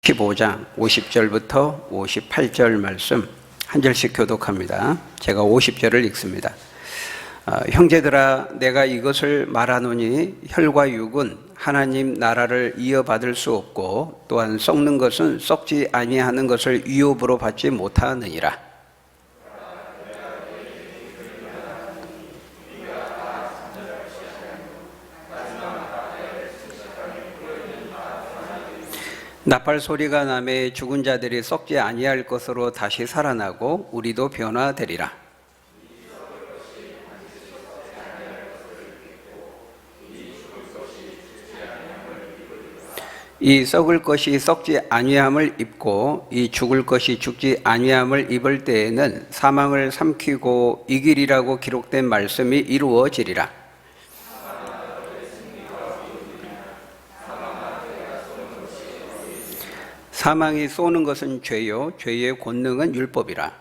15장 50절부터 58절 말씀 한 절씩 교독합니다. 제가 50절을 읽습니다. 형제들아, 내가 이것을 말하노니 혈과 육은 하나님 나라를 이어받을 수 없고 또한 썩는 것은 썩지 아니하는 것을 위협으로 받지 못하느니라. 나팔 소리가 나매 죽은 자들이 썩지 아니할 것으로 다시 살아나고 우리도 변화되리라. 이 썩을 것이 썩지 아니함을 입고 이 죽을 것이 죽지 아니함을 입을 때에는 사망을 삼키고 이기리라고 기록된 말씀이 이루어지리라. 사망이 쏘는 것은 죄요, 죄의 권능은 율법이라.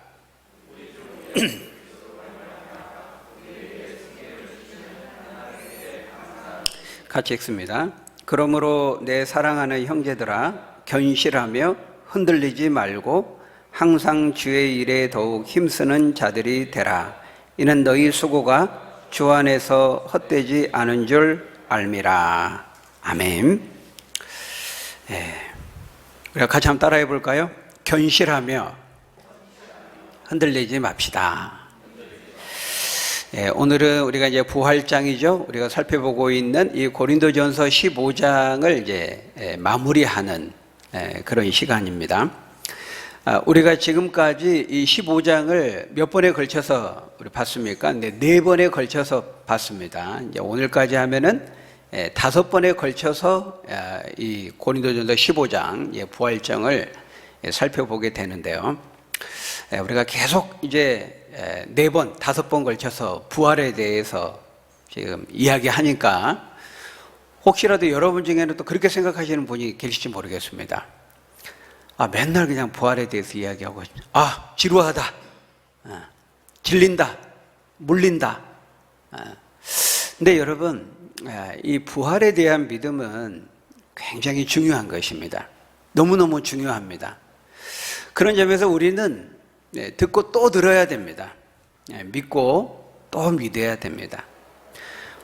같이 읽습니다. 그러므로 내 사랑하는 형제들아, 견실하며 흔들리지 말고 항상 주의 일에 더욱 힘쓰는 자들이 되라. 이는 너희 수고가 주 안에서 헛되지 않은 줄 알미라. 아멘. 우리가 같이 한번 따라해 볼까요? 견실하며 흔들리지 맙시다. 오늘은 우리가 이제 부활장이죠. 우리가 살펴보고 있는 이 고린도전서 15장을 이제 마무리하는 그런 시간입니다. 우리가 지금까지 이 15장을 몇 번에 걸쳐서 우리 봤습니까? 네 번에 걸쳐서 봤습니다. 이제 오늘까지 하면은 5번에 걸쳐서 이 고린도전서 15장 부활장을 살펴보게 되는데요. 우리가 계속 이제 4번, 5번 걸쳐서 부활에 대해서 지금 이야기하니까 혹시라도 여러분 중에는 또 그렇게 생각하시는 분이 계실지 모르겠습니다. 맨날 그냥 부활에 대해서 이야기하고 지루하다, 질린다, 물린다. 근데 여러분, 이 부활에 대한 믿음은 굉장히 중요한 것입니다. 너무너무 중요합니다. 그런 점에서 우리는 듣고 또 들어야 됩니다. 믿고 또 믿어야 됩니다.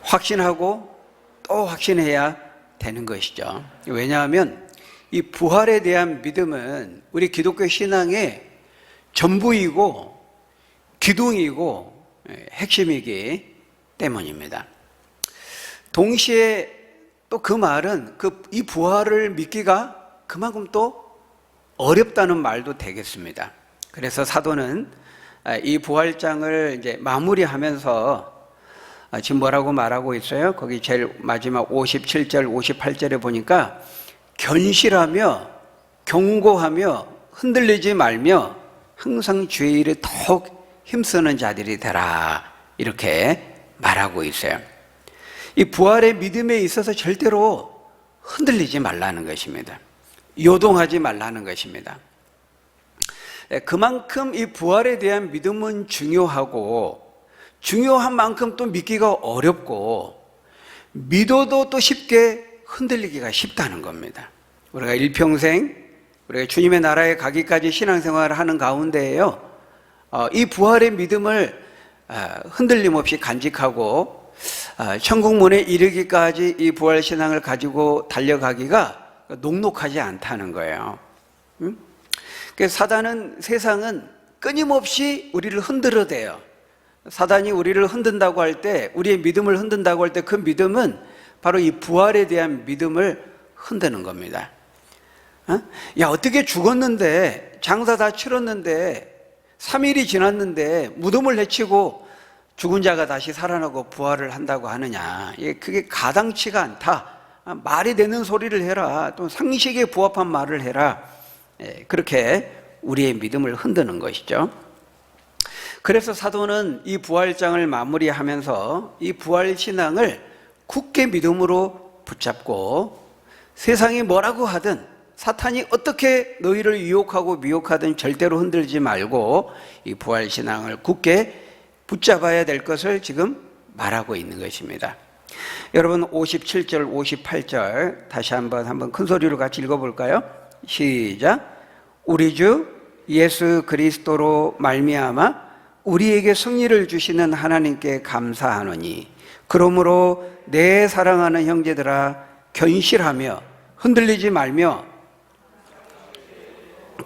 확신하고 또 확신해야 되는 것이죠. 왜냐하면 이 부활에 대한 믿음은 우리 기독교 신앙의 전부이고 기둥이고 핵심이기 때문입니다. 동시에 또 그 말은 이 부활을 믿기가 그만큼 또 어렵다는 말도 되겠습니다. 그래서 사도는 이 부활장을 이제 마무리하면서 지금 뭐라고 말하고 있어요? 거기 제일 마지막 57절, 58절에 보니까 견실하며 경고하며 흔들리지 말며 항상 주의 일에 더욱 힘쓰는 자들이 되라. 이렇게 말하고 있어요. 이 부활의 믿음에 있어서 절대로 흔들리지 말라는 것입니다. 요동하지 말라는 것입니다. 그만큼 이 부활에 대한 믿음은 중요하고 중요한 만큼 또 믿기가 어렵고 믿어도 또 쉽게 흔들리기가 쉽다는 겁니다. 우리가 일평생 우리가 주님의 나라에 가기까지 신앙생활을 하는 가운데에요, 이 부활의 믿음을 흔들림 없이 간직하고 천국문에 이르기까지 이 부활신앙을 가지고 달려가기가 녹록하지 않다는 거예요. 사단은, 세상은 끊임없이 우리를 흔들어대요. 사단이 우리를 흔든다고 할 때, 우리의 믿음을 흔든다고 할 때 그 믿음은 바로 이 부활에 대한 믿음을 흔드는 겁니다. 어떻게 죽었는데, 장사 다 치렀는데, 3일이 지났는데 무덤을 해치고 죽은 자가 다시 살아나고 부활을 한다고 하느냐. 그게 가당치가 않다. 말이 되는 소리를 해라. 또 상식에 부합한 말을 해라. 그렇게 우리의 믿음을 흔드는 것이죠. 그래서 사도는 이 부활장을 마무리하면서 이 부활신앙을 굳게 믿음으로 붙잡고 세상이 뭐라고 하든 사탄이 어떻게 너희를 유혹하고 미혹하든 절대로 흔들지 말고 이 부활신앙을 굳게 붙잡아야 될 것을 지금 말하고 있는 것입니다. 여러분 57절, 58절 다시 한번 큰 소리로 같이 읽어볼까요? 시작. 우리 주 예수 그리스도로 말미암아 우리에게 승리를 주시는 하나님께 감사하노니 그러므로 내 사랑하는 형제들아 견실하며 흔들리지 말며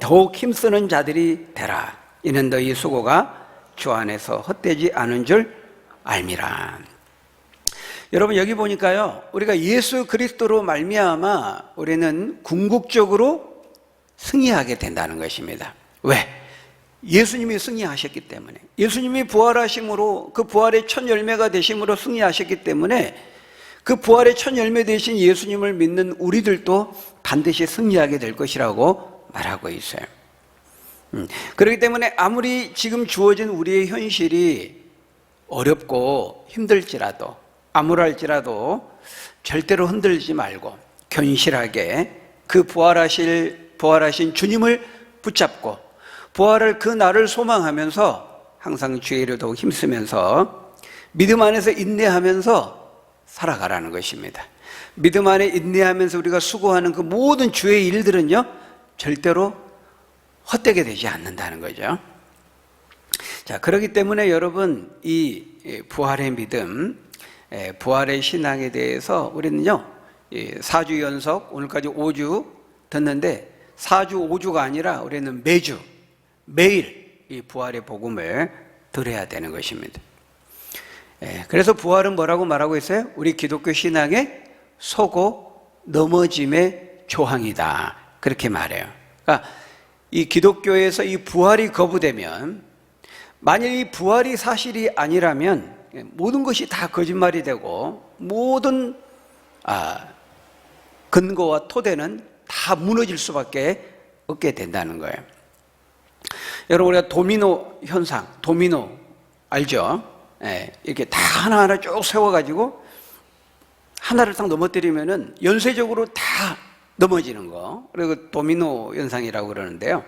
더욱 힘쓰는 자들이 되라. 이는 너희 수고가 주 안에서 헛되지 않은 줄 알미라. 여러분 여기 보니까요, 우리가 예수 그리스도로 말미암아 우리는 궁극적으로 승리하게 된다는 것입니다. 왜? 예수님이 승리하셨기 때문에, 예수님이 부활하심으로 그 부활의 첫 열매가 되심으로 승리하셨기 때문에 그 부활의 첫 열매 되신 예수님을 믿는 우리들도 반드시 승리하게 될 것이라고 말하고 있어요. 그렇기 때문에 아무리 지금 주어진 우리의 현실이 어렵고 힘들지라도, 암울할지라도 절대로 흔들리지 말고 견실하게 그 부활하신 주님을 붙잡고 부활을 그 날을 소망하면서 항상 주의 일에 더욱 힘쓰면서 믿음 안에서 인내하면서 살아가라는 것입니다. 믿음 안에 인내하면서 우리가 수고하는 그 모든 주의 일들은요, 절대로 헛되게 되지 않는다는 거죠. 자, 그렇기 때문에 여러분, 이 부활의 믿음, 부활의 신앙에 대해서 우리는요, 4주 연속, 오늘까지 5주 듣는데 4주, 5주가 아니라 우리는 매일 이 부활의 복음을 들어야 되는 것입니다. 그래서 부활은 뭐라고 말하고 있어요? 우리 기독교 신앙의 서고 넘어짐의 조항이다. 그렇게 말해요. 그러니까 이 기독교에서 이 부활이 거부되면, 만일 이 부활이 사실이 아니라면 모든 것이 다 거짓말이 되고 모든 근거와 토대는 다 무너질 수밖에 없게 된다는 거예요. 여러분, 우리가 도미노 현상, 도미노 알죠? 이렇게 다 하나하나 쭉 세워가지고 하나를 딱 넘어뜨리면은 연쇄적으로 다 넘어지는 거, 그리고 도미노 현상이라고 그러는데요.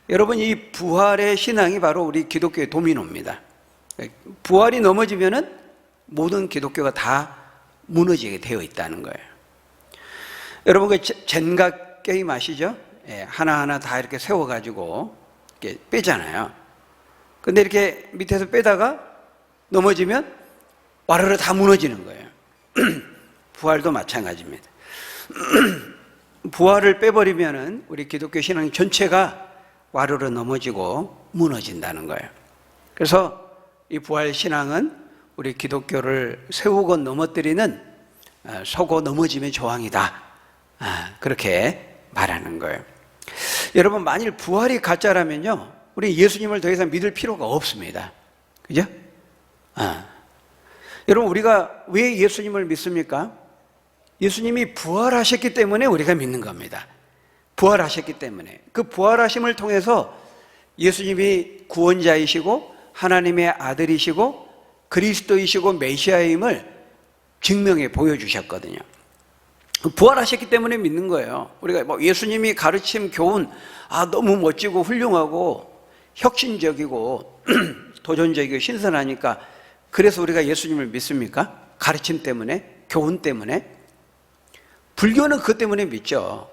여러분, 이 부활의 신앙이 바로 우리 기독교의 도미노입니다. 부활이 넘어지면은 모든 기독교가 다 무너지게 되어 있다는 거예요. 여러분, 그 젠가 게임 아시죠? 하나하나 다 이렇게 세워가지고 이렇게 빼잖아요. 근데 이렇게 밑에서 빼다가 넘어지면 와르르 다 무너지는 거예요. 부활도 마찬가지입니다. 부활을 빼버리면은 우리 기독교 신앙 전체가 와르르 넘어지고 무너진다는 거예요. 그래서 이 부활 신앙은 우리 기독교를 세우고 넘어뜨리는 서고 넘어짐의 조항이다. 그렇게 말하는 거예요. 여러분, 만일 부활이 가짜라면요, 우리 예수님을 더 이상 믿을 필요가 없습니다. 그죠? 여러분, 우리가 왜 예수님을 믿습니까? 예수님이 부활하셨기 때문에 우리가 믿는 겁니다. 부활하셨기 때문에. 그 부활하심을 통해서 예수님이 구원자이시고 하나님의 아들이시고 그리스도이시고 메시아임을 증명해 보여주셨거든요. 부활하셨기 때문에 믿는 거예요. 우리가 뭐 예수님이 가르침, 교훈, 너무 멋지고 훌륭하고 혁신적이고 도전적이고 신선하니까 그래서 우리가 예수님을 믿습니까? 가르침 때문에? 교훈 때문에? 불교는 그것 때문에 믿죠.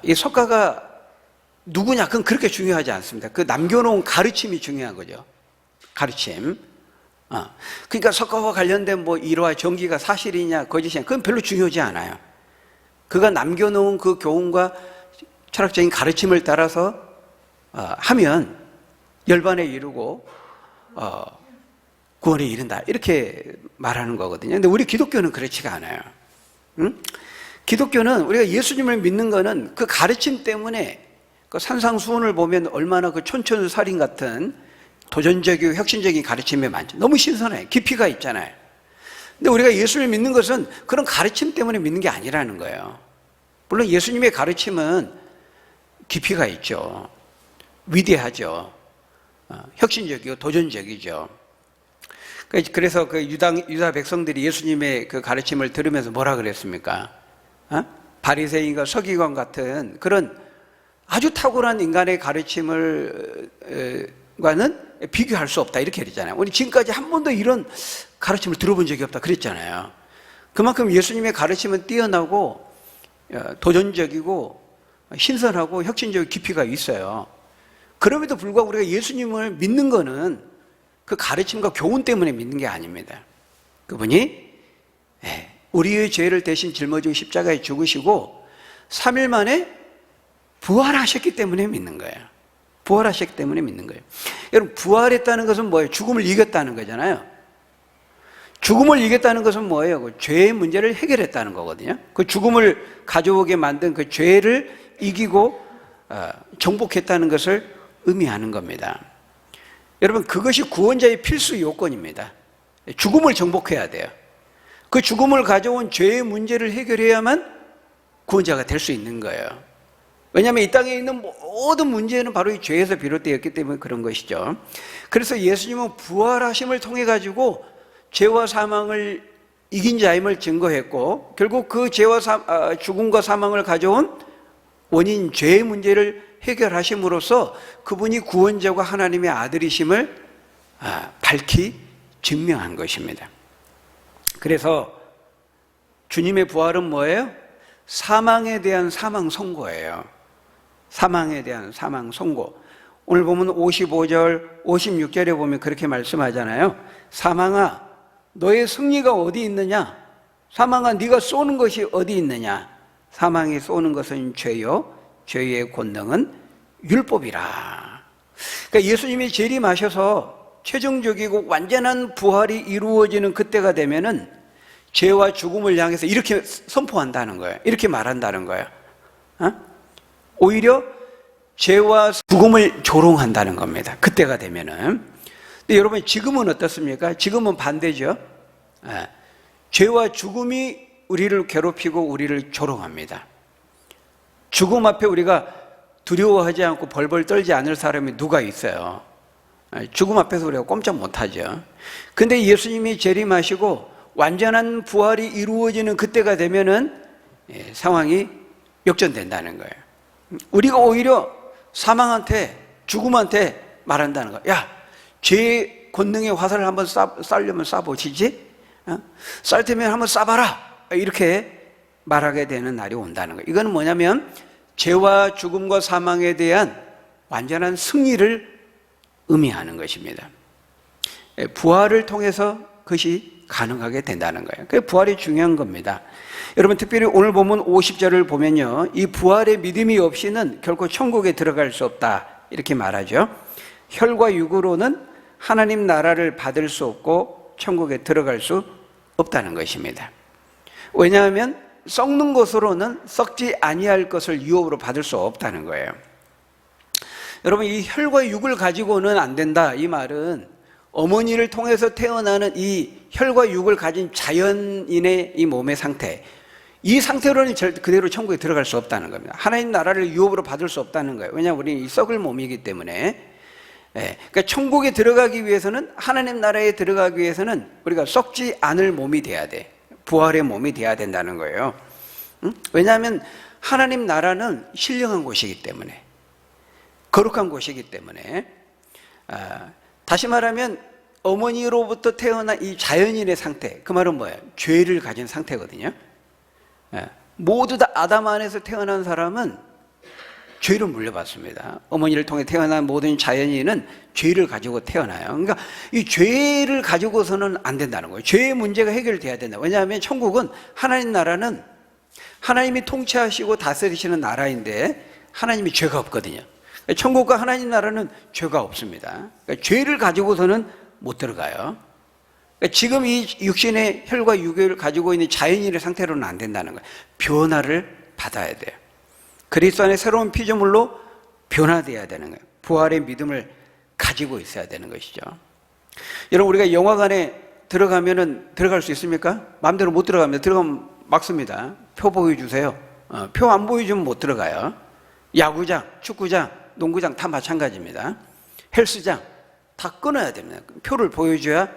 이 석가가 누구냐? 그건 그렇게 중요하지 않습니다. 그 남겨놓은 가르침이 중요한 거죠. 가르침. 그러니까 석가와 관련된 뭐 일화, 정기가 사실이냐 거짓이냐 그건 별로 중요하지 않아요. 그가 남겨놓은 그 교훈과 철학적인 가르침을 따라서 하면 열반에 이르고 구원에 이른다, 이렇게 말하는 거거든요. 근데 우리 기독교는 그렇지가 않아요. 기독교는 우리가 예수님을 믿는 거는 그 가르침 때문에, 그 산상수훈을 보면 얼마나 그 촌철살인 같은 도전적이고 혁신적인 가르침이 많죠. 너무 신선해요. 깊이가 있잖아요. 근데 우리가 예수를 믿는 것은 그런 가르침 때문에 믿는 게 아니라는 거예요. 물론 예수님의 가르침은 깊이가 있죠. 위대하죠. 혁신적이고 도전적이죠. 그래서 그 유다 백성들이 예수님의 그 가르침을 들으면서 뭐라 그랬습니까? 바리새인과 서기관 같은 그런 아주 탁월한 인간의 가르침을 과는 비교할 수 없다, 이렇게 그랬잖아요. 우리 지금까지 한 번도 이런 가르침을 들어본 적이 없다 그랬잖아요. 그만큼 예수님의 가르침은 뛰어나고 도전적이고 신선하고 혁신적인 깊이가 있어요. 그럼에도 불구하고 우리가 예수님을 믿는 거는 그 가르침과 교훈 때문에 믿는 게 아닙니다. 그분이 우리의 죄를 대신 짊어지고 십자가에 죽으시고 3일 만에 부활하셨기 때문에 믿는 거예요. 부활하셨기 때문에 믿는 거예요. 여러분, 부활했다는 것은 뭐예요? 죽음을 이겼다는 거잖아요. 죽음을 이겼다는 것은 뭐예요? 그 죄의 문제를 해결했다는 거거든요. 그 죽음을 가져오게 만든 그 죄를 이기고 정복했다는 것을 의미하는 겁니다. 여러분, 그것이 구원자의 필수 요건입니다. 죽음을 정복해야 돼요. 그 죽음을 가져온 죄의 문제를 해결해야만 구원자가 될 수 있는 거예요. 왜냐하면 이 땅에 있는 모든 문제는 바로 이 죄에서 비롯되었기 때문에 그런 것이죠. 그래서 예수님은 부활하심을 통해 가지고 죄와 사망을 이긴 자임을 증거했고, 결국 그 죄와 죽음과 사망을 가져온 원인 죄의 문제를 해결하심으로써 그분이 구원자와 하나님의 아들이심을 밝히 증명한 것입니다. 그래서 주님의 부활은 뭐예요? 사망에 대한 사망 선고예요. 사망에 대한 사망 선고. 오늘 보면 55절, 56절에 보면 그렇게 말씀하잖아요. 사망아, 너의 승리가 어디 있느냐? 사망아, 네가 쏘는 것이 어디 있느냐? 사망이 쏘는 것은 죄요, 죄의 권능은 율법이라. 그러니까 예수님이 재림하셔서 최종적이고 완전한 부활이 이루어지는 그때가 되면은 죄와 죽음을 향해서 이렇게 선포한다는 거예요. 이렇게 말한다는 거예요. 오히려 죄와 죽음을 조롱한다는 겁니다. 그때가 되면은. 근데 여러분, 지금은 어떻습니까? 지금은 반대죠. 죄와 죽음이 우리를 괴롭히고 우리를 조롱합니다. 죽음 앞에 우리가 두려워하지 않고 벌벌 떨지 않을 사람이 누가 있어요? 죽음 앞에서 우리가 꼼짝 못하죠. 근데 예수님이 재림하시고 완전한 부활이 이루어지는 그때가 되면은 상황이 역전된다는 거예요. 우리가 오히려 사망한테, 죽음한테 말한다는 거예요. 야, 죄의 권능의 화살을 한번 쏴려면 쏴보시지? 쌀 테면 한번 쏴봐라! 이렇게 말하게 되는 날이 온다는 거예요. 이건 뭐냐면 죄와 죽음과 사망에 대한 완전한 승리를 의미하는 것입니다. 부활을 통해서 그것이 가능하게 된다는 거예요. 그게 부활이 중요한 겁니다. 여러분, 특별히 오늘 보면 50절을 보면요, 이 부활의 믿음이 없이는 결코 천국에 들어갈 수 없다, 이렇게 말하죠. 혈과 육으로는 하나님 나라를 받을 수 없고 천국에 들어갈 수 없다는 것입니다. 왜냐하면 썩는 것으로는 썩지 아니할 것을 유업으로 받을 수 없다는 거예요. 여러분, 이 혈과 육을 가지고는 안 된다, 이 말은 어머니를 통해서 태어나는 이 혈과 육을 가진 자연인의 이 몸의 상태, 이 상태로는 그대로 천국에 들어갈 수 없다는 겁니다. 하나님 나라를 유업으로 받을 수 없다는 거예요. 왜냐하면 우리는 이 썩을 몸이기 때문에. 그러니까 천국에 들어가기 위해서는, 하나님 나라에 들어가기 위해서는 우리가 썩지 않을 몸이 돼야 돼. 부활의 몸이 돼야 된다는 거예요. 왜냐하면 하나님 나라는 신령한 곳이기 때문에, 거룩한 곳이기 때문에. 다시 말하면 어머니로부터 태어난 이 자연인의 상태, 그 말은 뭐예요? 죄를 가진 상태거든요. 모두 다 아담 안에서 태어난 사람은 죄를 물려받습니다. 어머니를 통해 태어난 모든 자연인은 죄를 가지고 태어나요. 그러니까 이 죄를 가지고서는 안 된다는 거예요. 죄의 문제가 해결돼야 된다. 왜냐하면 천국은, 하나님 나라는 하나님이 통치하시고 다스리시는 나라인데 하나님이 죄가 없거든요. 천국과 하나님 나라는 죄가 없습니다. 그러니까 죄를 가지고서는 못 들어가요. 그러니까 지금 이 육신의 혈과 육을 가지고 있는 자연인의 상태로는 안 된다는 거예요. 변화를 받아야 돼요. 그리스도 안에 새로운 피조물로 변화되어야 되는 거예요. 부활의 믿음을 가지고 있어야 되는 것이죠. 여러분, 우리가 영화관에 들어가면은 들어갈 수 있습니까? 마음대로 못 들어갑니다. 들어가면 막습니다. 표 보여주세요. 표 안 보여주면 못 들어가요. 야구장, 축구장, 농구장 다 마찬가지입니다. 헬스장 다 끊어야 됩니다. 표를 보여줘야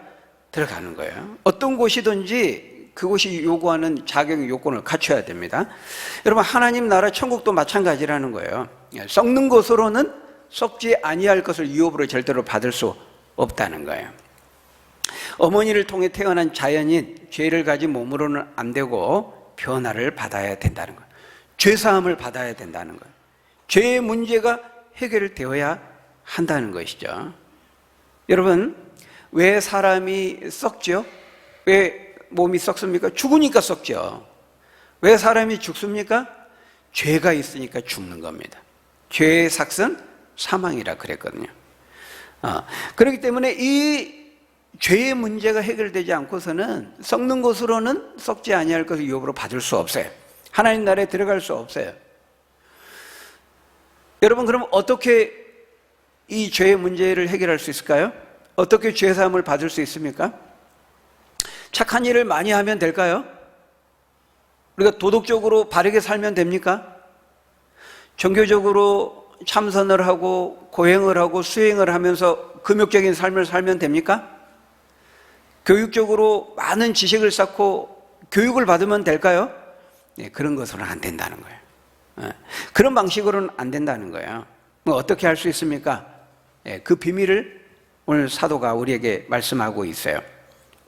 들어가는 거예요. 어떤 곳이든지 그곳이 요구하는 자격 요건을 갖춰야 됩니다. 여러분, 하나님 나라 천국도 마찬가지라는 거예요. 썩는 것으로는 썩지 아니할 것을 유업으로 절대로 받을 수 없다는 거예요. 어머니를 통해 태어난 자연인, 죄를 가진 몸으로는 안 되고 변화를 받아야 된다는 거예요. 죄사함을 받아야 된다는 거예요. 죄의 문제가 해결되어야 한다는 것이죠. 여러분, 왜 사람이 썩죠? 왜 몸이 썩습니까? 죽으니까 썩죠. 왜 사람이 죽습니까? 죄가 있으니까 죽는 겁니다. 죄의 삭은 사망이라 그랬거든요. 그렇기 때문에 이 죄의 문제가 해결되지 않고서는 썩는 것으로는 썩지 아니할 것을 유업으로 받을 수 없어요. 하나님 나라에 들어갈 수 없어요. 여러분, 그럼 어떻게 이 죄의 문제를 해결할 수 있을까요? 어떻게 죄 사함을 받을 수 있습니까? 착한 일을 많이 하면 될까요? 우리가 도덕적으로 바르게 살면 됩니까? 종교적으로 참선을 하고 고행을 하고 수행을 하면서 금욕적인 삶을 살면 됩니까? 교육적으로 많은 지식을 쌓고 교육을 받으면 될까요? 네, 그런 것으로는 안 된다는 거예요. 그런 방식으로는 안 된다는 거예요. 뭐 어떻게 할 수 있습니까? 그 비밀을 오늘 사도가 우리에게 말씀하고 있어요.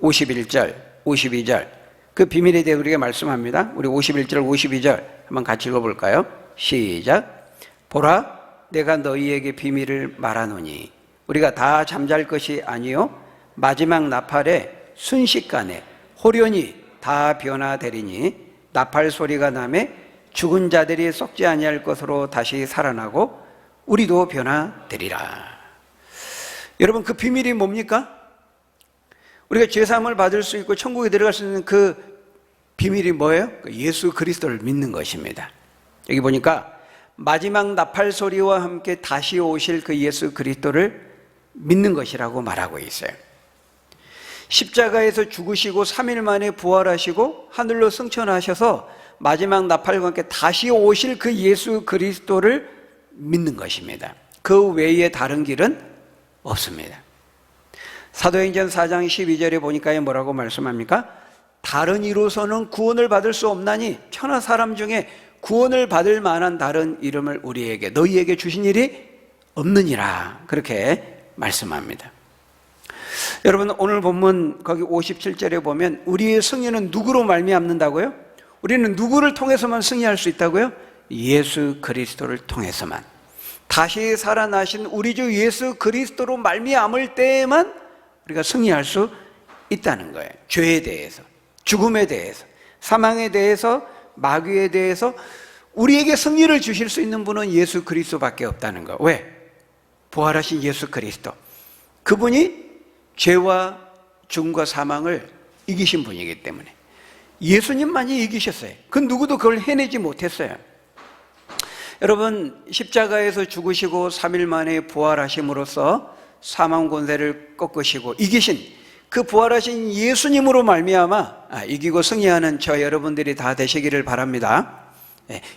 51절, 52절 그 비밀에 대해 우리가 말씀합니다. 우리 51절, 52절 한번 같이 읽어볼까요? 시작. 보라, 내가 너희에게 비밀을 말하노니 우리가 다 잠잘 것이 아니요 마지막 나팔에 순식간에 호련히 다 변화되리니 나팔 소리가 나매 죽은 자들이 썩지 아니할 것으로 다시 살아나고 우리도 변화되리라. 여러분, 그 비밀이 뭡니까? 우리가 죄사함을 받을 수 있고 천국에 들어갈 수 있는 그 비밀이 뭐예요? 예수 그리스도를 믿는 것입니다. 여기 보니까 마지막 나팔 소리와 함께 다시 오실 그 예수 그리스도를 믿는 것이라고 말하고 있어요. 십자가에서 죽으시고 3일 만에 부활하시고 하늘로 승천하셔서 마지막 나팔과 함께 다시 오실 그 예수 그리스도를 믿는 것입니다. 그 외에 다른 길은 없습니다. 사도행전 4장 12절에 보니까 뭐라고 말씀합니까? 다른 이로서는 구원을 받을 수 없나니 천하 사람 중에 구원을 받을 만한 다른 이름을 우리에게 너희에게 주신 일이 없느니라, 그렇게 말씀합니다. 여러분, 오늘 본문 거기 57절에 보면 우리의 승리는 누구로 말미암는다고요? 우리는 누구를 통해서만 승리할 수 있다고요? 예수 그리스도를 통해서만. 다시 살아나신 우리 주 예수 그리스도로 말미암을 때에만 우리가 승리할 수 있다는 거예요. 죄에 대해서, 죽음에 대해서, 사망에 대해서, 마귀에 대해서 우리에게 승리를 주실 수 있는 분은 예수 그리스도밖에 없다는 거. 왜? 부활하신 예수 그리스도, 그분이 죄와 죽음과 사망을 이기신 분이기 때문에 예수님만이 이기셨어요. 그 누구도 그걸 해내지 못했어요. 여러분, 십자가에서 죽으시고 3일 만에 부활하심으로써 사망 권세를 꺾으시고 이기신 그 부활하신 예수님으로 말미암아 이기고 승리하는 저 여러분들이 다 되시기를 바랍니다.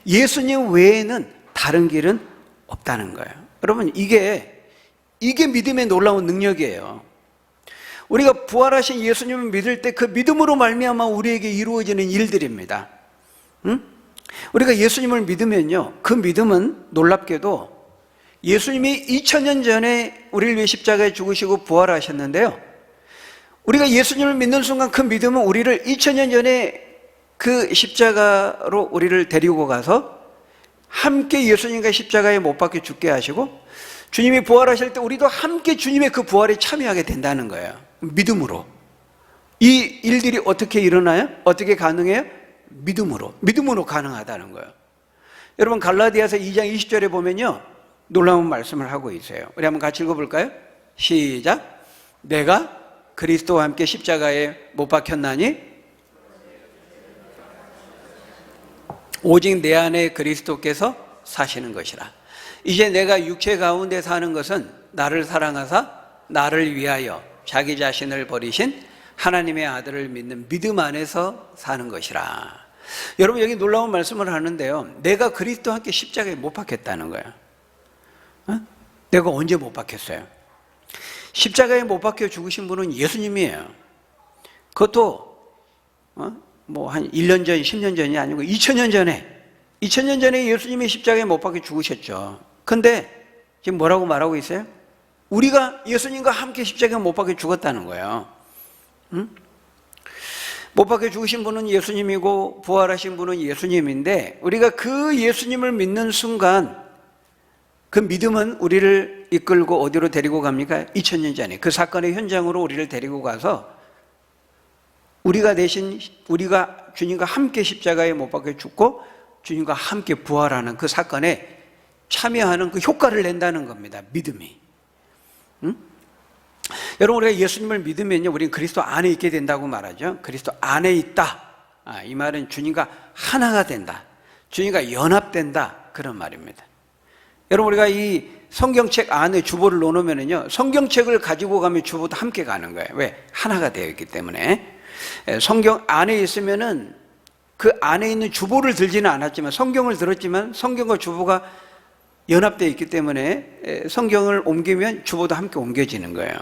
예수님 외에는 다른 길은 없다는 거예요. 여러분, 이게 믿음의 놀라운 능력이에요. 우리가 부활하신 예수님을 믿을 때 그 믿음으로 말미암아 우리에게 이루어지는 일들입니다. 우리가 예수님을 믿으면요, 그 믿음은 놀랍게도 예수님이 2000년 전에 우리를 위해 십자가에 죽으시고 부활하셨는데요, 우리가 예수님을 믿는 순간 그 믿음은 우리를 2000년 전에 그 십자가로 우리를 데리고 가서 함께 예수님과 십자가에 못 박혀 죽게 하시고 주님이 부활하실 때 우리도 함께 주님의 그 부활에 참여하게 된다는 거예요. 믿음으로. 이 일들이 어떻게 일어나요? 어떻게 가능해요? 믿음으로 가능하다는 거예요. 여러분, 갈라디아서 2장 20절에 보면요, 놀라운 말씀을 하고 있어요. 우리 한번 같이 읽어볼까요? 시작. 내가 그리스도와 함께 십자가에 못 박혔나니 오직 내 안에 그리스도께서 사시는 것이라. 이제 내가 육체 가운데 사는 것은 나를 사랑하사 나를 위하여 자기 자신을 버리신 하나님의 아들을 믿는 믿음 안에서 사는 것이라. 여러분, 여기 놀라운 말씀을 하는데요, 내가 그리스도와 함께 십자가에 못 박혔다는 거예요. 내가 언제 못 박혔어요? 십자가에 못 박혀 죽으신 분은 예수님이에요. 그것도 뭐 한 1년 전, 10년 전이 아니고 2000년 전에 예수님이 십자가에 못 박혀 죽으셨죠. 근데 지금 뭐라고 말하고 있어요? 우리가 예수님과 함께 십자가에 못 박혀 죽었다는 거예요. 못 박혀 죽으신 분은 예수님이고 부활하신 분은 예수님인데, 우리가 그 예수님을 믿는 순간 그 믿음은 우리를 이끌고 어디로 데리고 갑니까? 2000년 전에 그 사건의 현장으로 우리를 데리고 가서 우리가 주님과 함께 십자가에 못 박혀 죽고 주님과 함께 부활하는 그 사건에 참여하는 그 효과를 낸다는 겁니다. 믿음이. 응? 여러분, 우리가 예수님을 믿으면요, 우리는 그리스도 안에 있게 된다고 말하죠. 그리스도 안에 있다. 이 말은 주님과 하나가 된다, 주님과 연합된다, 그런 말입니다. 여러분, 우리가 이 성경책 안에 주보를 놓으면요, 성경책을 가지고 가면 주보도 함께 가는 거예요. 왜? 하나가 되어 있기 때문에. 성경 안에 있으면은 그 안에 있는 주보를 들지는 않았지만, 성경을 들었지만 성경과 주보가 연합되어 있기 때문에 성경을 옮기면 주보도 함께 옮겨지는 거예요.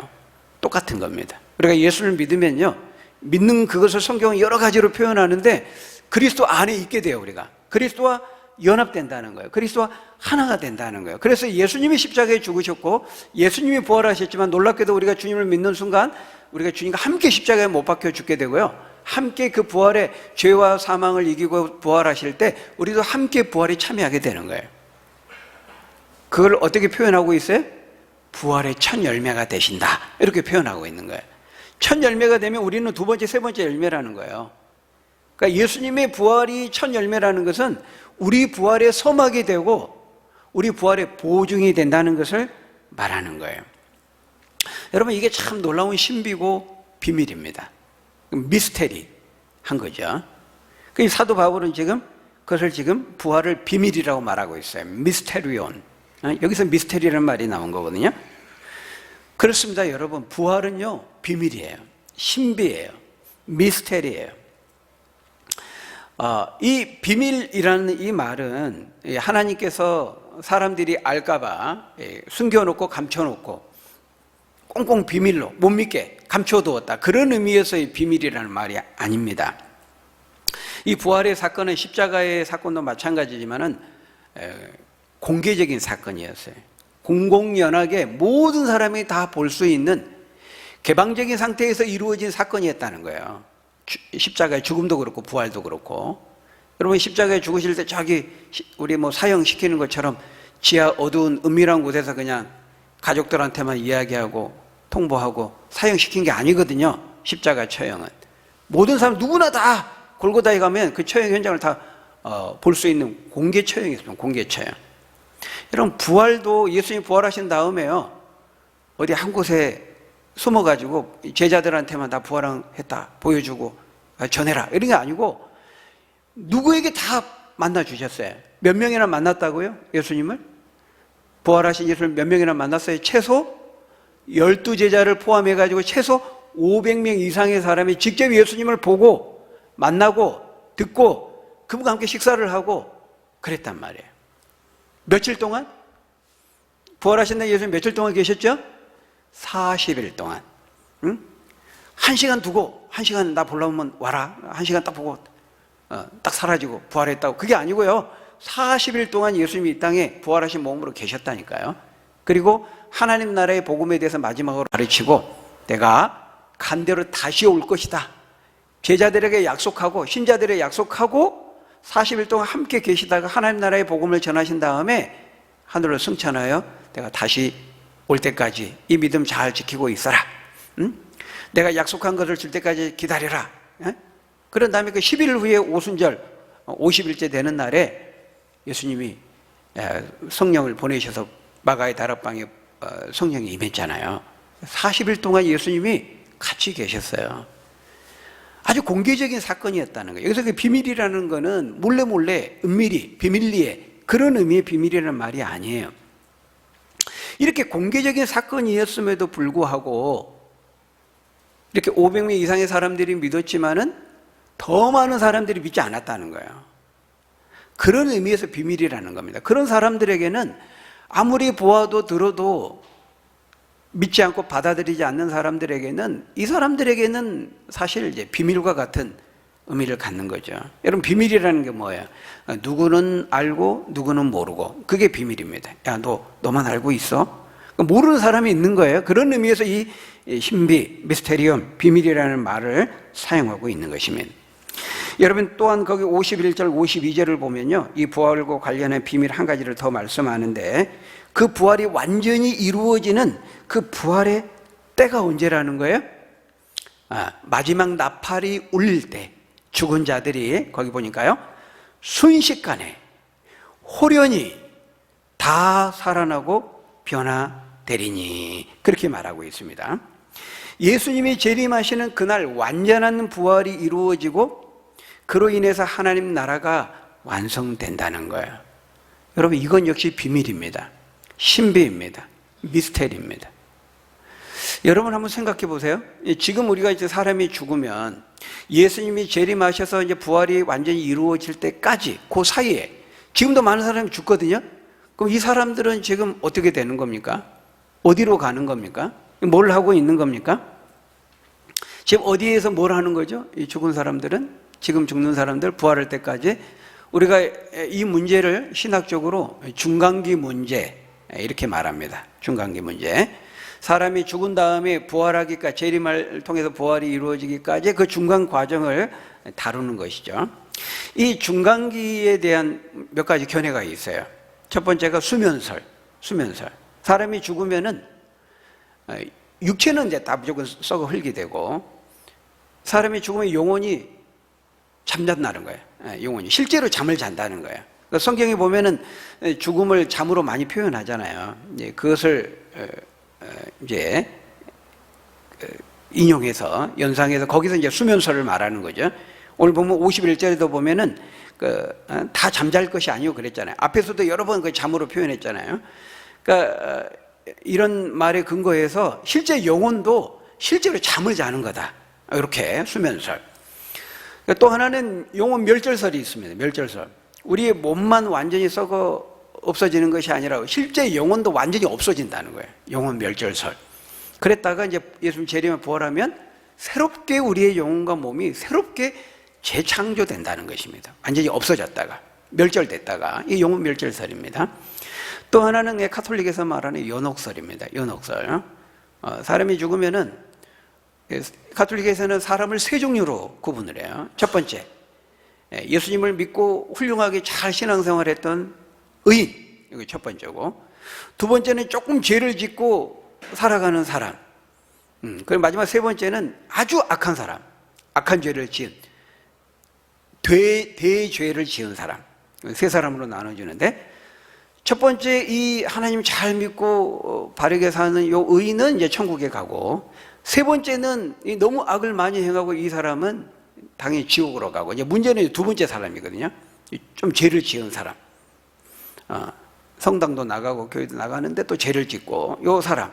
똑같은 겁니다. 우리가 예수를 믿으면요, 믿는 그것을 성경은 여러 가지로 표현하는데 그리스도 안에 있게 돼요. 우리가 그리스도와 연합된다는 거예요. 그리스도와 하나가 된다는 거예요. 그래서 예수님이 십자가에 죽으셨고 예수님이 부활하셨지만, 놀랍게도 우리가 주님을 믿는 순간 우리가 주님과 함께 십자가에 못 박혀 죽게 되고요, 함께 그 부활에 죄와 사망을 이기고 부활하실 때 우리도 함께 부활에 참여하게 되는 거예요. 그걸 어떻게 표현하고 있어요? 부활의 첫 열매가 되신다, 이렇게 표현하고 있는 거예요. 첫 열매가 되면 우리는 두 번째, 세 번째 열매라는 거예요. 그러니까 예수님의 부활이 첫 열매라는 것은 우리 부활의 서막이 되고 우리 부활의 보증이 된다는 것을 말하는 거예요. 여러분, 이게 참 놀라운 신비고 비밀입니다. 미스테리 한 거죠. 그 사도 바울은 그것을 지금 부활을 비밀이라고 말하고 있어요. 미스테리온. 여기서 미스테리라는 말이 나온 거거든요. 그렇습니다. 여러분, 부활은요, 비밀이에요. 신비예요. 미스테리예요. 이 비밀이라는 이 말은 하나님께서 사람들이 알까봐 숨겨놓고 감춰놓고 꽁꽁 비밀로 못 믿게 감춰두었다, 그런 의미에서의 비밀이라는 말이 아닙니다. 이 부활의 사건은 십자가의 사건도 마찬가지지만은 공개적인 사건이었어요. 공공연하게 모든 사람이 다 볼 수 있는 개방적인 상태에서 이루어진 사건이었다는 거예요. 십자가의 죽음도 그렇고 부활도 그렇고. 여러분, 십자가에 죽으실 때 우리 사형시키는 것처럼 지하 어두운 은밀한 곳에서 그냥 가족들한테만 이야기하고 통보하고 사형시킨 게 아니거든요. 십자가 처형은 모든 사람 누구나 다 골고다에 가면 그 처형 현장을 다 볼 수 있는 공개 처형이었습니다. 공개 처형. 여러분, 부활도 예수님이 부활하신 다음에요, 어디 한 곳에 숨어가지고 제자들한테만 다 부활했다 보여주고 전해라, 이런 게 아니고 누구에게 다 만나주셨어요. 몇 명이나 만났다고요? 예수님을? 부활하신 예수님을 몇 명이나 만났어요? 최소 12제자를 포함해가지고 최소 500명 이상의 사람이 직접 예수님을 보고 만나고 듣고 그분과 함께 식사를 하고 그랬단 말이에요. 며칠 동안? 부활하신 날 예수님 며칠 동안 계셨죠? 40일 동안. 응? 1시간 두고, 1시간 나 보려면 와라, 1시간 딱 보고 딱 사라지고 부활했다고, 그게 아니고요, 40일 동안 예수님이 이 땅에 부활하신 몸으로 계셨다니까요. 그리고 하나님 나라의 복음에 대해서 마지막으로 가르치고 내가 간대로 다시 올 것이다, 제자들에게 약속하고 신자들에게 약속하고 40일 동안 함께 계시다가 하나님 나라의 복음을 전하신 다음에 하늘로 승천하여 내가 다시 올 때까지 이 믿음 잘 지키고 있어라, 응? 내가 약속한 것을 줄 때까지 기다려라. 그런 다음에 그 11일 후에 오순절 50일째 되는 날에 예수님이 성령을 보내셔서 마가의 다락방에 성령이 임했잖아요. 40일 동안 예수님이 같이 계셨어요. 아주 공개적인 사건이었다는 거예요. 여기서 그 비밀이라는 거는 몰래 은밀히, 비밀리에, 그런 의미의 비밀이라는 말이 아니에요. 이렇게 공개적인 사건이었음에도 불구하고 이렇게 500명 이상의 사람들이 믿었지만은 더 많은 사람들이 믿지 않았다는 거예요. 그런 의미에서 비밀이라는 겁니다. 그런 사람들에게는 아무리 보아도 들어도 믿지 않고 받아들이지 않는 사람들에게는, 이 사람들에게는 사실 이제 비밀과 같은 의미를 갖는 거죠. 여러분, 비밀이라는 게 뭐예요? 누구는 알고 누구는 모르고, 그게 비밀입니다. 야, 너만 알고 있어? 모르는 사람이 있는 거예요. 그런 의미에서 이 신비, 미스테리엄, 비밀이라는 말을 사용하고 있는 것입니다. 여러분 또한 거기 51절, 52절을 보면요, 이 부활과 관련한 비밀 한 가지를 더 말씀하는데, 그 부활이 완전히 이루어지는 그 부활의 때가 언제라는 거예요? 마지막 나팔이 울릴 때 죽은 자들이 거기 보니까요, 순식간에 호련히 다 살아나고 변화되리니, 그렇게 말하고 있습니다. 예수님이 재림하시는 그날 완전한 부활이 이루어지고 그로 인해서 하나님 나라가 완성된다는 거예요. 여러분, 이건 역시 비밀입니다. 신비입니다. 미스테리입니다. 여러분 한번 생각해 보세요. 지금 우리가 이제 사람이 죽으면 예수님이 재림하셔서 이제 부활이 완전히 이루어질 때까지 그 사이에 지금도 많은 사람이 죽거든요. 그럼 이 사람들은 지금 어떻게 되는 겁니까? 어디로 가는 겁니까? 뭘 하고 있는 겁니까? 지금 어디에서 뭘 하는 거죠? 이 죽은 사람들은, 지금 죽는 사람들 부활할 때까지 우리가 이 문제를 신학적으로 중간기 문제 이렇게 말합니다. 중간기 문제. 사람이 죽은 다음에 부활하기까지, 재림을 통해서 부활이 이루어지기까지 그 중간 과정을 다루는 것이죠. 이 중간기에 대한 몇 가지 견해가 있어요. 첫 번째가 수면설. 사람이 죽으면은 육체는 이제 다 무조건 썩어 흙이 되고, 사람이 죽으면 영혼이 잠잔다는 거예요. 영혼이 실제로 잠을 잔다는 거예요. 그러니까 성경에 보면은 죽음을 잠으로 많이 표현하잖아요. 그것을 이제 인용해서 연상해서 거기서 이제 수면설을 말하는 거죠. 오늘 보면 51절에도 보면은 다 잠잘 것이 아니고 그랬잖아요. 앞에서도 여러 번 그 잠으로 표현했잖아요. 그러니까 이런 말에 근거해서 실제 영혼도 실제로 잠을 자는 거다. 이렇게 수면설. 또 하나는 영혼 멸절설이 있습니다. 멸절설. 우리의 몸만 완전히 썩어 없어지는 것이 아니라 실제 영혼도 완전히 없어진다는 거예요. 영혼 멸절설. 그랬다가 이제 예수님 재림에 부활하면 새롭게 우리의 영혼과 몸이 새롭게 재창조된다는 것입니다. 완전히 없어졌다가 멸절됐다가, 이 영혼 멸절설입니다. 또 하나는 카톨릭에서 말하는 연옥설입니다. 연옥설. 사람이 죽으면은 카톨릭에서는 사람을 세 종류로 구분을 해요. 첫 번째, 예수님을 믿고 훌륭하게 잘 신앙생활했던 의인, 이게 첫 번째고, 두 번째는 조금 죄를 짓고 살아가는 사람, 그리고 마지막 세 번째는 아주 악한 사람, 악한 죄를 지은, 대죄를 지은 사람, 세 사람으로 나눠주는데, 첫 번째 이 하나님 잘 믿고 바르게 사는 요 의인은 이제 천국에 가고, 세 번째는 너무 악을 많이 행하고 이 사람은 당연히 지옥으로 가고, 이제 문제는 두 번째 사람이거든요. 좀 죄를 지은 사람, 성당도 나가고 교회도 나가는데 또 죄를 짓고, 요 사람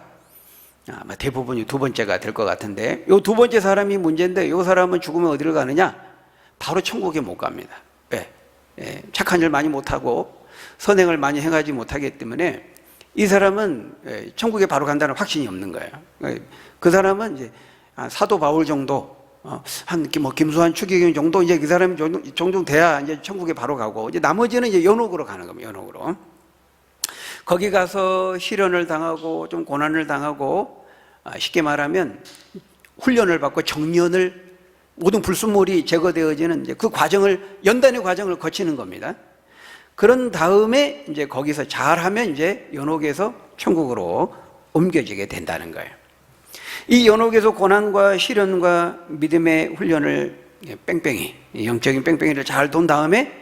아마 대부분이 두 번째가 될 것 같은데, 요 두 번째 사람이 문제인데, 요 사람은 죽으면 어디를 가느냐? 바로 천국에 못 갑니다. 왜? 착한 일 많이 못하고 선행을 많이 행하지 못하기 때문에 이 사람은 천국에 바로 간다는 확신이 없는 거예요. 그 사람은 이제 사도 바울 정도, 한 김수환, 추기경 정도, 이제 그 사람이 종종 돼야 이제 천국에 바로 가고, 이제 나머지는 이제 연옥으로 가는 겁니다. 연옥으로. 거기 가서 시련을 당하고 좀 고난을 당하고, 쉽게 말하면 훈련을 받고 정년을, 모든 불순물이 제거되어지는 이제 그 과정을, 연단의 과정을 거치는 겁니다. 그런 다음에 이제 거기서 잘하면 이제 연옥에서 천국으로 옮겨지게 된다는 거예요. 이 연옥에서 고난과 시련과 믿음의 훈련을 뺑뺑이, 영적인 뺑뺑이를 잘 돈 다음에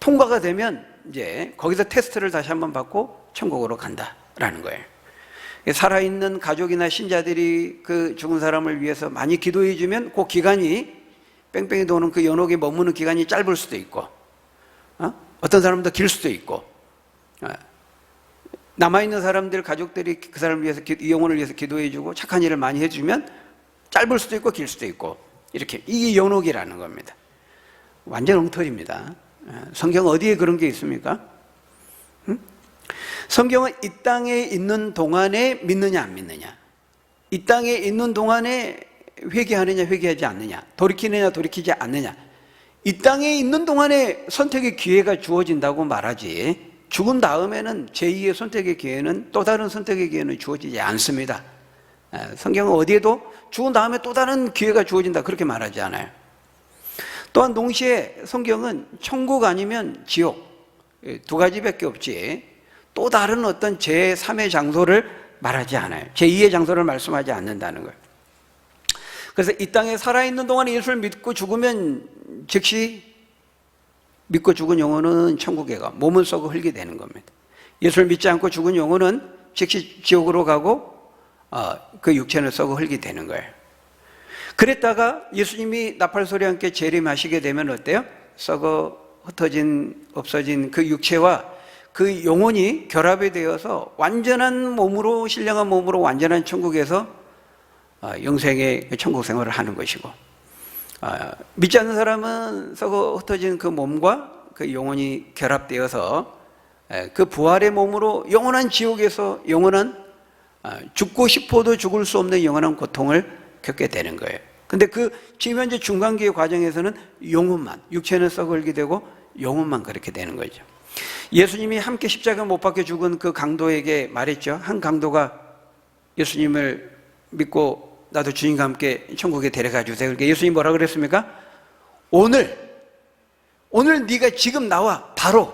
통과가 되면 이제 거기서 테스트를 다시 한번 받고 천국으로 간다라는 거예요. 살아있는 가족이나 신자들이 그 죽은 사람을 위해서 많이 기도해 주면 그 기간이, 뺑뺑이 도는 그 연옥에 머무는 기간이 짧을 수도 있고, 어떤 사람도 길 수도 있고, 남아있는 사람들, 가족들이 그 사람을 위해서, 이 영혼을 위해서 기도해 주고 착한 일을 많이 해주면 짧을 수도 있고 길 수도 있고, 이렇게, 이게 연옥이라는 겁니다. 완전 엉터리입니다. 성경 어디에 그런 게 있습니까? 성경은 이 땅에 있는 동안에 믿느냐 안 믿느냐, 이 땅에 있는 동안에 회개하느냐 회개하지 않느냐, 돌이키느냐 돌이키지 않느냐, 이 땅에 있는 동안에 선택의 기회가 주어진다고 말하지, 죽은 다음에는 제2의 선택의 기회는, 또 다른 선택의 기회는 주어지지 않습니다. 성경은 어디에도 죽은 다음에 또 다른 기회가 주어진다 그렇게 말하지 않아요. 또한 동시에 성경은 천국 아니면 지옥 두 가지밖에 없지 또 다른 어떤 제3의 장소를 말하지 않아요. 제2의 장소를 말씀하지 않는다는 거예요. 그래서 이 땅에 살아있는 동안에 예수를 믿고 죽으면 즉시 믿고 죽은 영혼은 천국에 가 몸은 썩어 흙이 되는 겁니다. 예수를 믿지 않고 죽은 영혼은 즉시 지옥으로 가고 그 육체는 썩어 흙이 되는 거예요. 그랬다가 예수님이 나팔소리와 함께 재림하시게 되면 어때요? 썩어 흩어진 없어진 그 육체와 그 영혼이 결합이 되어서 완전한 몸으로, 신령한 몸으로 완전한 천국에서 영생의 천국 생활을 하는 것이고, 믿지 않는 사람은 썩어 흩어진 그 몸과 그 영혼이 결합되어서 그 부활의 몸으로 영원한 지옥에서 영원한 죽고 싶어도 죽을 수 없는 영원한 고통을 겪게 되는 거예요. 근데 그 지금 현재 중간기의 과정에서는 영혼만, 육체는 썩을게 되고 영혼만 그렇게 되는 거죠. 예수님이 함께 십자가 못 박혀 죽은 그 강도에게 말했죠. 한 강도가 예수님을 믿고 나도 주님과 함께 천국에 데려가 주세요. 그러니까 예수님이 뭐라 그랬습니까? 오늘 네가 지금 나와 바로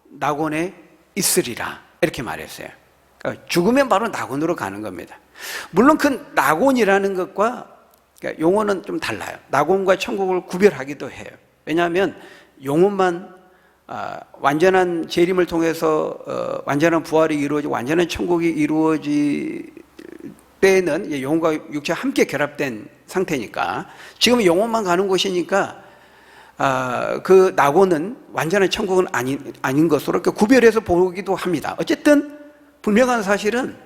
낙원에 있으리라 이렇게 말했어요. 그러니까 죽으면 바로 낙원으로 가는 겁니다. 물론 그 낙원이라는 것과 그러니까 용어는 좀 달라요. 낙원과 천국을 구별하기도 해요. 왜냐하면 영혼만 완전한 재림을 통해서 완전한 부활이 이루어지고 완전한 천국이 이루어질 때에는 영혼과 육체가 함께 결합된 상태니까, 지금 영혼만 가는 곳이니까 그 낙원은 완전한 천국은 아닌 것으로 이렇게 구별해서 보기도 합니다. 어쨌든 분명한 사실은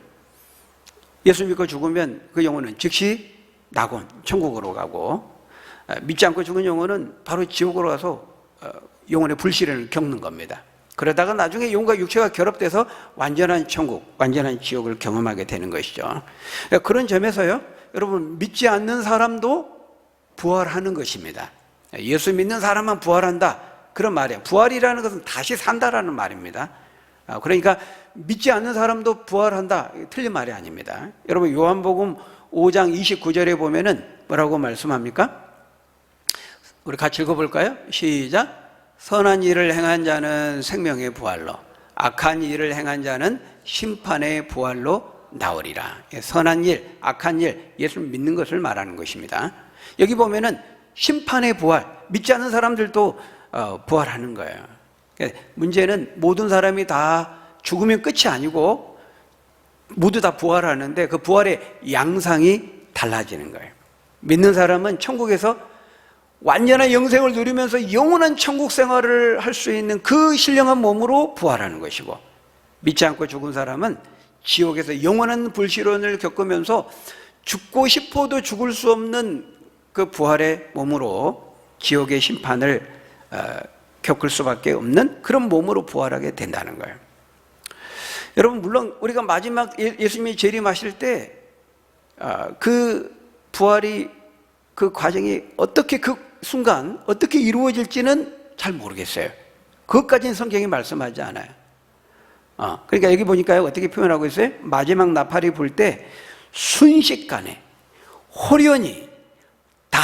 예수 믿고 죽으면 그 영혼은 즉시 낙원, 천국으로 가고, 믿지 않고 죽은 영혼은 바로 지옥으로 가서 영혼의 불시련을 겪는 겁니다. 그러다가 나중에 영혼과 육체가 결합돼서 완전한 천국, 완전한 지옥을 경험하게 되는 것이죠. 그런 점에서요, 여러분, 믿지 않는 사람도 부활하는 것입니다. 예수 믿는 사람만 부활한다, 그런 말이에요. 부활이라는 것은 다시 산다라는 말입니다. 그러니까 믿지 않는 사람도 부활한다, 틀린 말이 아닙니다. 여러분, 요한복음 5장 29절에 보면은 뭐라고 말씀합니까? 우리 같이 읽어볼까요? 시작. 선한 일을 행한 자는 생명의 부활로, 악한 일을 행한 자는 심판의 부활로 나오리라. 선한 일, 악한 일, 예수를 믿는 것을 말하는 것입니다. 여기 보면은 심판의 부활, 믿지 않는 사람들도 부활하는 거예요. 문제는 모든 사람이 다 죽으면 끝이 아니고 모두 다 부활하는데 그 부활의 양상이 달라지는 거예요. 믿는 사람은 천국에서 완전한 영생을 누리면서 영원한 천국 생활을 할 수 있는 그 신령한 몸으로 부활하는 것이고, 믿지 않고 죽은 사람은 지옥에서 영원한 불시론을 겪으면서 죽고 싶어도 죽을 수 없는 그 부활의 몸으로 지옥의 심판을 겪을 수밖에 없는 그런 몸으로 부활하게 된다는 거예요. 여러분, 물론 우리가 마지막 예수님이 재림하실 때 그 부활이, 그 과정이 어떻게 그 순간 어떻게 이루어질지는 잘 모르겠어요. 그것까지는 성경이 말씀하지 않아요. 그러니까 여기 보니까요, 어떻게 표현하고 있어요? 마지막 나팔이 불 때 순식간에 홀연히 다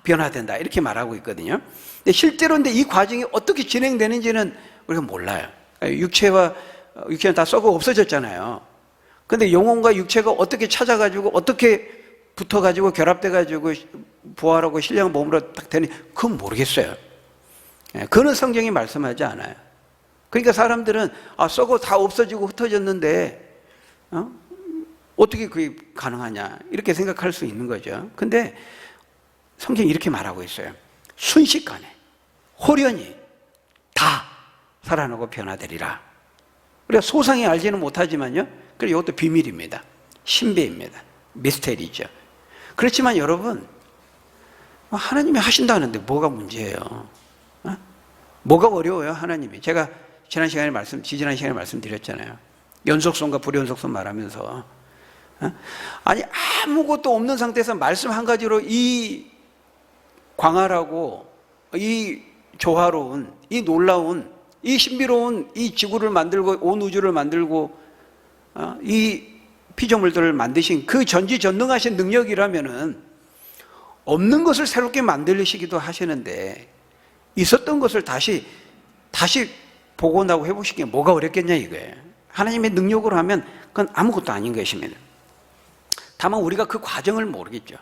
변화된다 이렇게 말하고 있거든요. 근데 실제로 이 과정이 어떻게 진행되는지는 우리가 몰라요. 육체는 다 썩어 없어졌잖아요. 근데 영혼과 육체가 어떻게 찾아가지고 어떻게 붙어가지고 결합돼가지고 부활하고 신령한 몸으로 딱 되니 그건 모르겠어요. 그거는 성경이 말씀하지 않아요. 그러니까 사람들은 썩어 다 없어지고 흩어졌는데 어떻게 그게 가능하냐 이렇게 생각할 수 있는 거죠. 근데 성경이 이렇게 말하고 있어요. 순식간에 홀연히 다 살아나고 변화되리라. 우리가 소상히 알지는 못하지만요, 그리고 이것도 비밀입니다. 신비입니다. 미스테리죠. 그렇지만 여러분, 하나님이 하신다는데 뭐가 문제예요? 뭐가 어려워요? 하나님이. 제가 지난 시간에 말씀드렸잖아요. 연속성과 불연속성 말하면서 아니 아무것도 없는 상태에서 말씀 한 가지로 이 광활하고 이 조화로운 이 놀라운 이 신비로운 이 지구를 만들고 온 우주를 만들고 이 피조물들을 만드신 그 전지전능하신 능력이라면은 없는 것을 새롭게 만들시기도 하시는데 있었던 것을 다시 복원하고 회복시키기 뭐가 어렵겠냐 이거예요. 하나님의 능력으로 하면 그건 아무것도 아닌 것입니다. 다만 우리가 그 과정을 모르겠죠.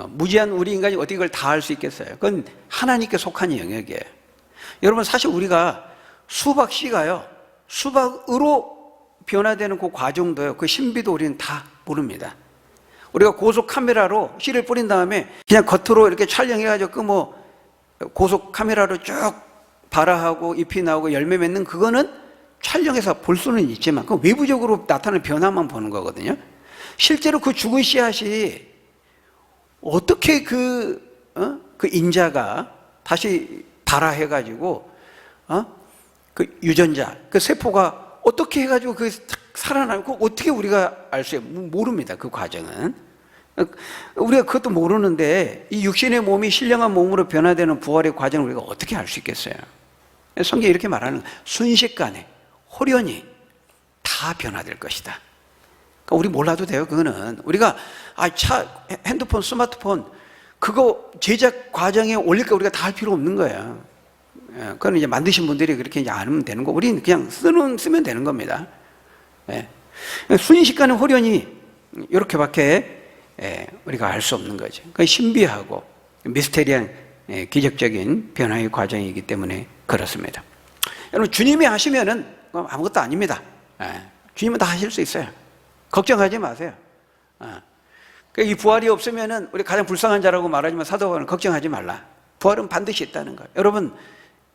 무지한 우리 인간이 어떻게 그걸 다 할 수 있겠어요? 그건 하나님께 속한 영역이에요. 여러분 사실 우리가 수박 씨가요, 수박으로 변화되는 그 과정도요, 그 신비도 우리는 다 모릅니다. 우리가 고속 카메라로 씨를 뿌린 다음에 그냥 겉으로 이렇게 촬영해가지고 그 고속 카메라로 쭉 발화하고 잎이 나오고 열매 맺는 그거는 촬영해서 볼 수는 있지만 그 외부적으로 나타나는 변화만 보는 거거든요. 실제로 그 죽은 씨앗이 어떻게 그 인자가 다시 발화해가지고 그 유전자, 그 세포가 어떻게 해가지고 그 살아나고 어떻게 우리가 알 수 있어요? 모릅니다. 그 과정은. 우리가 그것도 모르는데 이 육신의 몸이 신령한 몸으로 변화되는 부활의 과정을 우리가 어떻게 알 수 있겠어요? 성경이 이렇게 말하는 거예요. 순식간에 호련히 다 변화될 것이다. 그러니까 우리 몰라도 돼요. 그거는 우리가 핸드폰, 스마트폰 그거 제작 과정에 올릴 거 우리가 다 할 필요 없는 거예요. 그건 이제 만드신 분들이 그렇게 이제 안 하면 되는 거. 우리는 그냥 쓰면 되는 겁니다. 순식간에 호련히 이렇게밖에 우리가 알 수 없는 거죠. 그 신비하고 미스테리한 기적적인 변화의 과정이기 때문에 그렇습니다. 여러분 주님이 하시면은 아무것도 아닙니다. 주님은 다 하실 수 있어요. 걱정하지 마세요. 이 부활이 없으면은 우리 가장 불쌍한 자라고 말하지만 사도 바울은 걱정하지 말라. 부활은 반드시 있다는 거예요. 여러분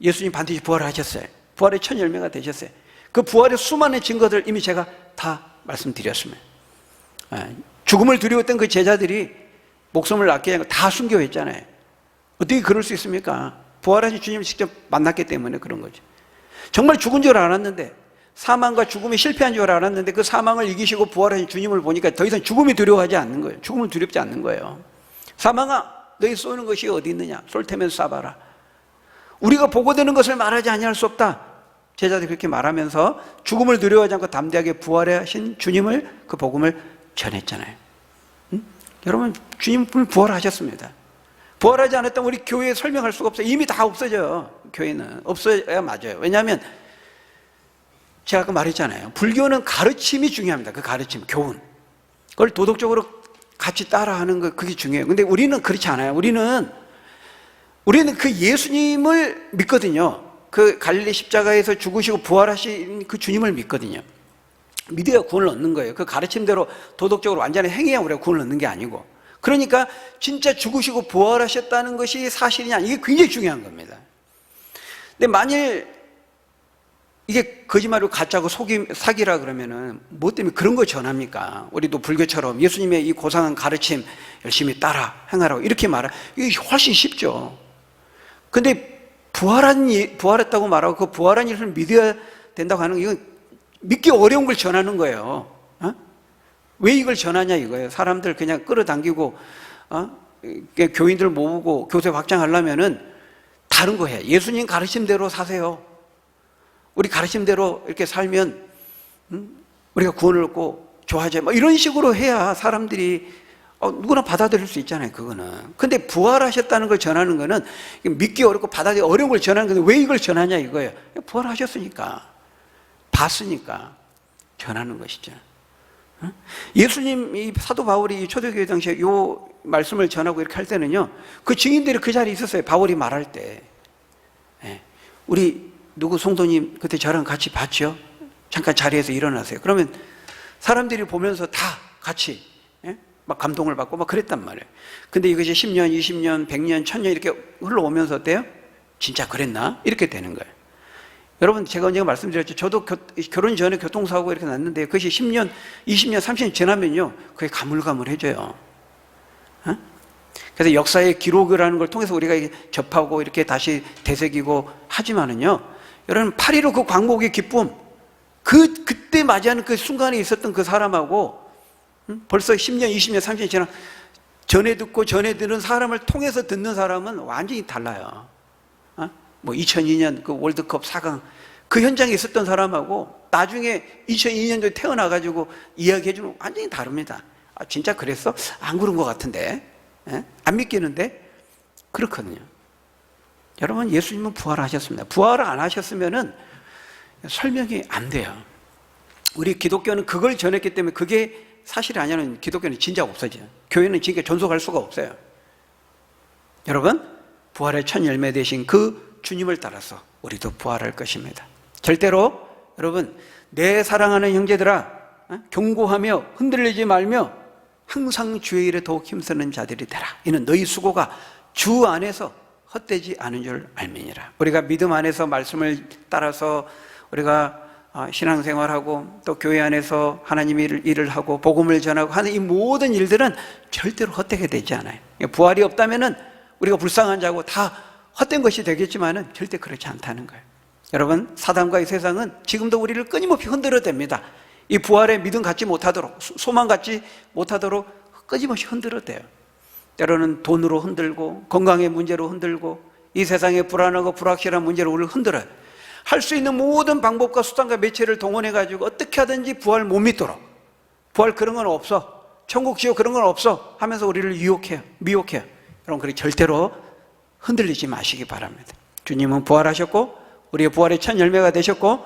예수님 반드시 부활하셨어요. 부활의 첫 열매가 되셨어요. 그 부활의 수많은 증거들 이미 제가 다 말씀드렸습니다. 죽음을 두려웠던 그 제자들이 목숨을 아끼지 않고 다 순교했잖아요. 어떻게 그럴 수 있습니까? 부활하신 주님을 직접 만났기 때문에 그런 거죠. 정말 죽은 줄 알았는데 사망과 죽음이 실패한 줄 알았는데 그 사망을 이기시고 부활하신 주님을 보니까 더 이상 죽음이 두려워하지 않는 거예요. 죽음은 두렵지 않는 거예요. 사망아 너희 쏘는 것이 어디 있느냐? 쏠 테면 쏴봐라. 우리가 보고되는 것을 말하지 아니할 수 없다. 제자들이 그렇게 말하면서 죽음을 두려워하지 않고 담대하게 부활하신 주님을 그 복음을 전했잖아요. 여러분 주님은 부활하셨습니다. 부활하지 않았다면 우리 교회에 설명할 수가 없어요. 이미 다 없어져요. 교회는 없어야 맞아요. 왜냐하면 제가 아까 말했잖아요. 불교는 가르침이 중요합니다. 그 가르침, 교훈. 그걸 도덕적으로 같이 따라하는 거 그게 중요해요. 근데 우리는 그렇지 않아요. 우리는 그 예수님을 믿거든요. 그 갈릴리 십자가에서 죽으시고 부활하신 그 주님을 믿거든요. 믿어야 구원을 얻는 거예요. 그 가르침대로 도덕적으로 완전히 행해야 우리가 구원을 얻는 게 아니고. 그러니까 진짜 죽으시고 부활하셨다는 것이 사실이냐 이게 굉장히 중요한 겁니다. 근데 만일 이게 거짓말이고 가짜고 사기라 그러면은 뭐 때문에 그런 거 전합니까? 우리도 불교처럼 예수님의 이 고상한 가르침 열심히 따라 행하라고 이렇게 이게 훨씬 쉽죠. 근데 부활했다고 말하고 그 부활한 일을 믿어야 된다고 하는 거 이건 믿기 어려운 걸 전하는 거예요. 왜 이걸 전하냐 이거예요. 사람들 그냥 끌어당기고 교인들 모으고 교세 확장하려면은 다른 거 해. 예수님 가르침대로 사세요. 우리 가르침대로 이렇게 살면 우리가 구원을 얻고 좋아하죠. 이런 식으로 해야 사람들이 누구나 받아들일 수 있잖아요. 그거는. 근데 부활하셨다는 걸 전하는 거는 믿기 어렵고 받아들이기 어려운 걸 전하는 건데 왜 이걸 전하냐 이거예요. 부활하셨으니까 봤으니까 전하는 것이죠. 예수님 이 사도 바울이 초대교회 당시에 이 말씀을 전하고 이렇게 할 때는요, 그 증인들이 그 자리에 있었어요. 바울이 말할 때. 우리 누구 성도님 그때 저랑 같이 봤죠? 잠깐 자리에서 일어나세요. 그러면 사람들이 보면서 다 같이 막 감동을 받고 막 그랬단 말이에요. 근데 이것이 10년, 20년, 100년, 1000년 이렇게 흘러오면서 어때요? 진짜 그랬나? 이렇게 되는 거예요. 여러분 제가 언젠가 말씀드렸죠. 저도 결혼 전에 교통사고가 이렇게 났는데 그것이 10년, 20년, 30년 지나면요 그게 가물가물해져요. 그래서 역사의 기록을 하는 걸 통해서 우리가 접하고 이렇게 다시 되새기고 하지만은요, 여러분 8.15 그 광복의 기쁨, 그때 맞이하는 그 순간에 있었던 그 사람하고 벌써 10년, 20년, 30년 지나 전에 듣고 전에 들은 사람을 통해서 듣는 사람은 완전히 달라요. 뭐 2002년 그 월드컵 4강 그 현장에 있었던 사람하고 나중에 2002년도에 태어나가지고 이야기해주면 완전히 다릅니다. 아, 진짜 그랬어? 안 그런 것 같은데, 예? 안 믿기는데? 그렇거든요. 여러분, 예수님은 부활하셨습니다. 부활을 안 하셨으면은 설명이 안 돼요. 우리 기독교는 그걸 전했기 때문에 그게 사실이 아니면 기독교는 진짜 없어져요. 교회는 진짜 존속할 수가 없어요. 여러분, 부활의 첫 열매 되신 그 주님을 따라서 우리도 부활할 것입니다. 절대로 여러분, 내 사랑하는 형제들아, 경고하며 흔들리지 말며 항상 주의 일에 더욱 힘쓰는 자들이 되라. 이는 너희 수고가 주 안에서 헛되지 않은 줄 알미니라. 우리가 믿음 안에서 말씀을 따라서 우리가 신앙생활하고 또 교회 안에서 하나님의 일을 하고 복음을 전하고 하는 이 모든 일들은 절대로 헛되게 되지 않아요. 부활이 없다면은 우리가 불쌍한 자고 다 헛된 것이 되겠지만은 절대 그렇지 않다는 거예요. 여러분, 사단과 이 세상은 지금도 우리를 끊임없이 흔들어댑니다. 이 부활에 믿음 갖지 못하도록, 소망 갖지 못하도록 끊임없이 흔들어대요. 때로는 돈으로 흔들고 건강의 문제로 흔들고 이 세상의 불안하고 불확실한 문제로 우리를 흔들어요. 할 수 있는 모든 방법과 수단과 매체를 동원해가지고 어떻게 하든지 부활 못 믿도록, 부활 그런 건 없어, 천국 지옥 그런 건 없어 하면서 우리를 유혹해요, 미혹해요. 여러분, 그렇게 절대로 흔들리지 마시기 바랍니다. 주님은 부활하셨고 우리의 부활의 첫 열매가 되셨고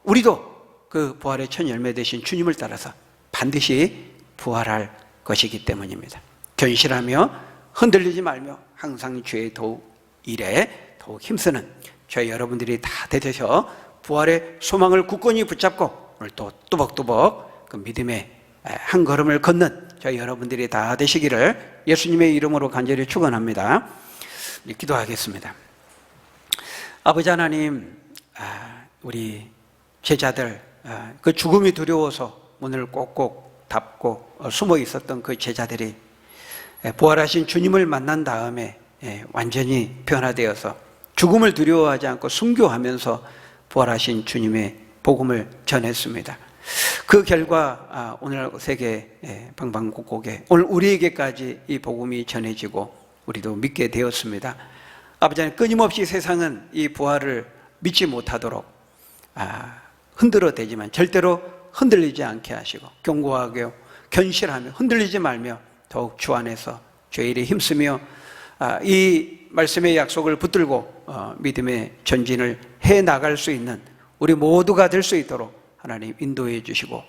우리도 그 부활의 첫 열매 되신 주님을 따라서 반드시 부활할 것이기 때문입니다. 견실하며 흔들리지 말며 항상 주의 일에 더욱 힘쓰는 저희 여러분들이 다 되셔 부활의 소망을 굳건히 붙잡고 오늘 또 뚜벅뚜벅 그 믿음의 한 걸음을 걷는 저희 여러분들이 다 되시기를 예수님의 이름으로 간절히 축원합니다. 기도하겠습니다. 아버지 하나님, 우리 제자들 그 죽음이 두려워서 문을 꼭꼭 닫고 숨어 있었던 그 제자들이 부활하신 주님을 만난 다음에 완전히 변화되어서 죽음을 두려워하지 않고 순교하면서 부활하신 주님의 복음을 전했습니다. 그 결과 오늘 세계 방방곡곡에 오늘 우리에게까지 이 복음이 전해지고 우리도 믿게 되었습니다. 아버지 하나님, 끊임없이 세상은 이 부활을 믿지 못하도록 흔들어대지만 절대로 흔들리지 않게 하시고 견고하게 견실하며 흔들리지 말며 더욱 주 안에서 주의 일에 힘쓰며 이 말씀의 약속을 붙들고 믿음의 전진을 해나갈 수 있는 우리 모두가 될 수 있도록 하나님 인도해 주시고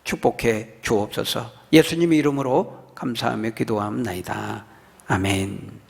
축복해 주옵소서. 예수님의 이름으로 감사하며 기도합니다. 아멘.